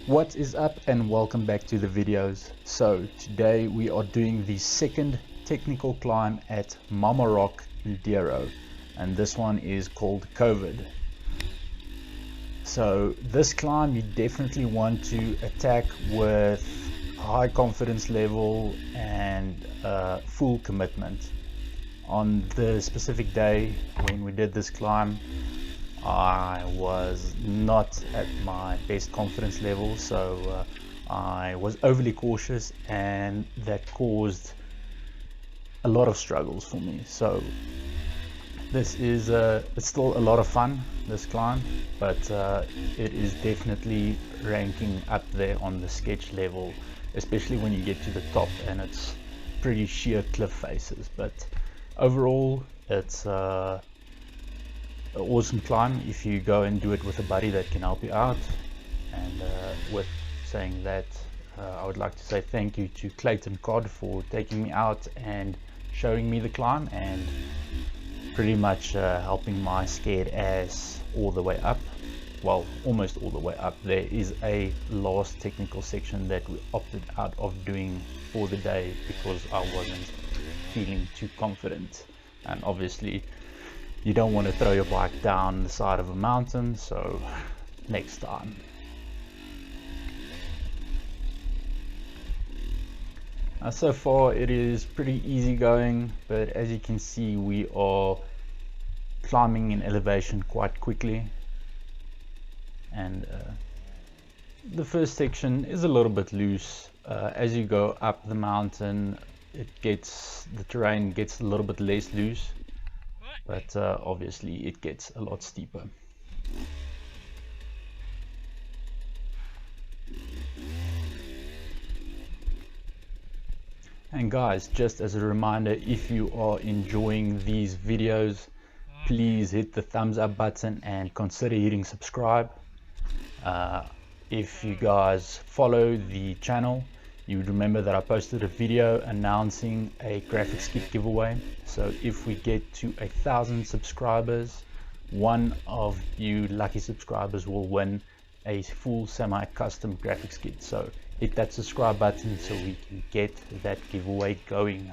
What is up and welcome back to the videos. So today we are doing the second technical climb at Mamarock Enduro, and this one is called COVID. So this climb you definitely want to attack with high confidence level and full commitment. On the specific day when we did this climb, I was not at my best confidence level, so I was overly cautious, and that caused a lot of struggles for me. So this is it's still a lot of fun, this climb, but it is definitely ranking up there on the sketch level, especially when you get to the top and it's pretty sheer cliff faces. But overall it's an awesome climb if you go and do it with a buddy that can help you out. And with saying that, I would like to say thank you to Clayton Cod for taking me out and showing me the climb and pretty much helping my scared ass all the way up. Well, almost all the way up. There is a last technical section that we opted out of doing for the day because I wasn't feeling too confident, and obviously you don't want to throw your bike down the side of a mountain, so next time. So far it is pretty easy going, but as you can see we are climbing in elevation quite quickly, and the first section is a little bit loose. As you go up the mountain the terrain gets a little bit less loose, but obviously it gets a lot steeper. And guys, just as a reminder, if you are enjoying these videos, please hit the thumbs up button and consider hitting subscribe. If you guys follow the channel, you would remember that I posted a video announcing a graphics kit giveaway. So if we get to 1,000 subscribers, one of you lucky subscribers will win a full semi-custom graphics kit. So hit that subscribe button so we can get that giveaway going.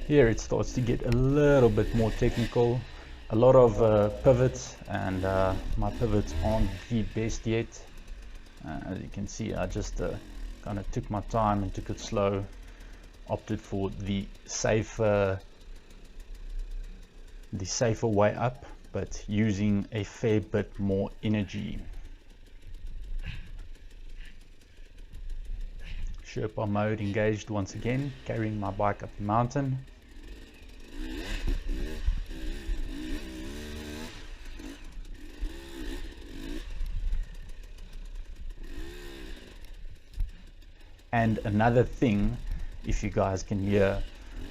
Here it starts to get a little bit more technical, a lot of pivots, and my pivots aren't the best yet. As you can see, I just kind of took my time and took it slow, opted for the safer way up, but using a fair bit more energy. Sherpa mode engaged once again, carrying my bike up the mountain. And another thing, if you guys can hear,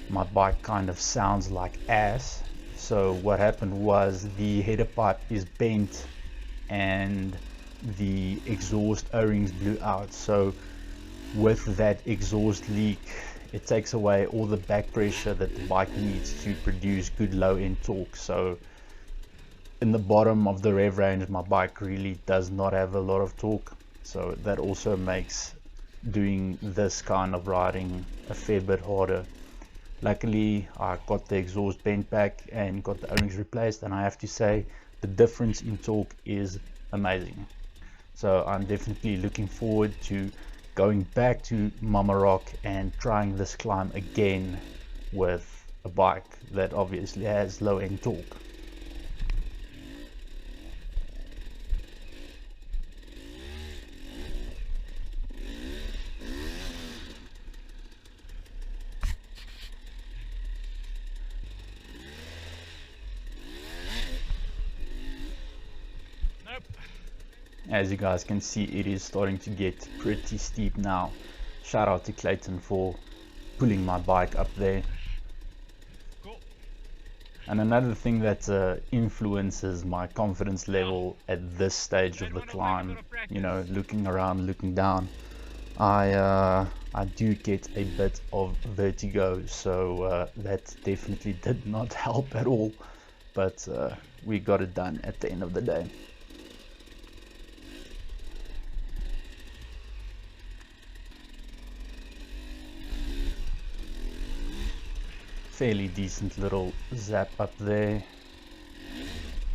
my bike kind of sounds like ass. So what happened was the header pipe is bent and the exhaust o-rings blew out. So with that exhaust leak, it takes away all the back pressure that the bike needs to produce good low end torque. So in the bottom of the rev range, my bike really does not have a lot of torque, so that also makes doing this kind of riding a fair bit harder. Luckily I got the exhaust bent back and got the o-rings replaced, and I have to say the difference in torque is amazing. So I'm definitely looking forward to going back to Mamarock and trying this climb again with a bike that obviously has low end torque. As you guys can see, it is starting to get pretty steep now. Shout out to Clayton for pulling my bike up there. Cool. And another thing that influences my confidence level at this stage of the climb, you know, looking around, looking down, I do get a bit of vertigo, so that definitely did not help at all, but we got it done at the end of the day. Fairly decent little zap up there,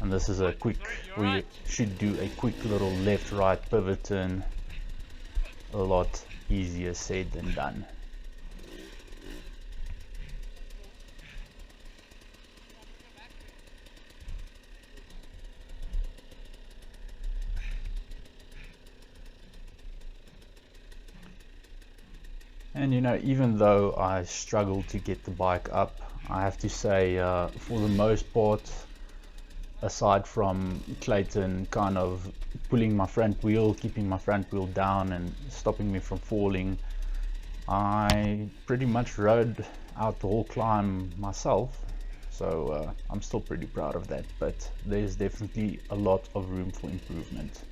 and this is a quick, we should do a quick little left right pivot turn. A lot easier said than done. And you know, even though I struggle to get the bike up, I have to say for the most part, aside from Clayton kind of pulling my front wheel, keeping my front wheel down and stopping me from falling, I pretty much rode out the whole climb myself. So I'm still pretty proud of that, but there's definitely a lot of room for improvement.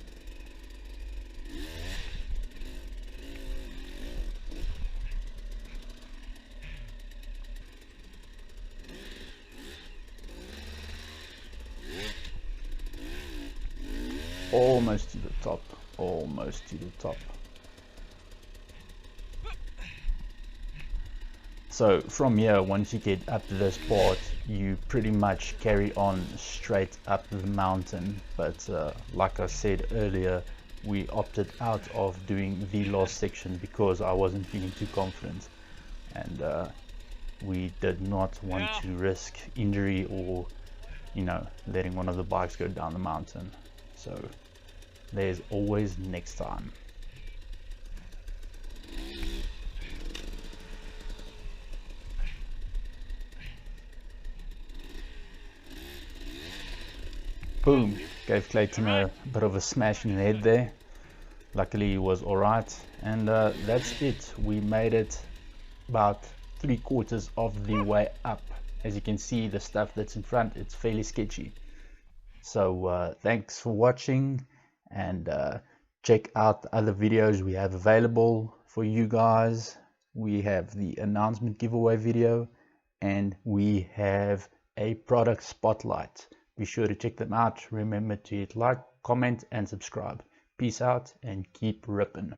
Almost to the top, almost to the top. So from here, once you get up to this part, you pretty much carry on straight up the mountain. But like I said earlier, we opted out of doing the last section because I wasn't feeling too confident, and we did not want to risk injury or, you know, letting one of the bikes go down the mountain. So there's always next time. Boom, gave Clayton a bit of a smash in the head there. Luckily he was alright, and that's it. We made it about 3/4 of the way up. As you can see, the stuff that's in front, it's fairly sketchy. So thanks for watching, and check out the other videos we have available for you guys. We have the announcement giveaway video, and we have a product spotlight. Be sure to check them out. Remember to hit like, comment, and subscribe. Peace out and keep ripping.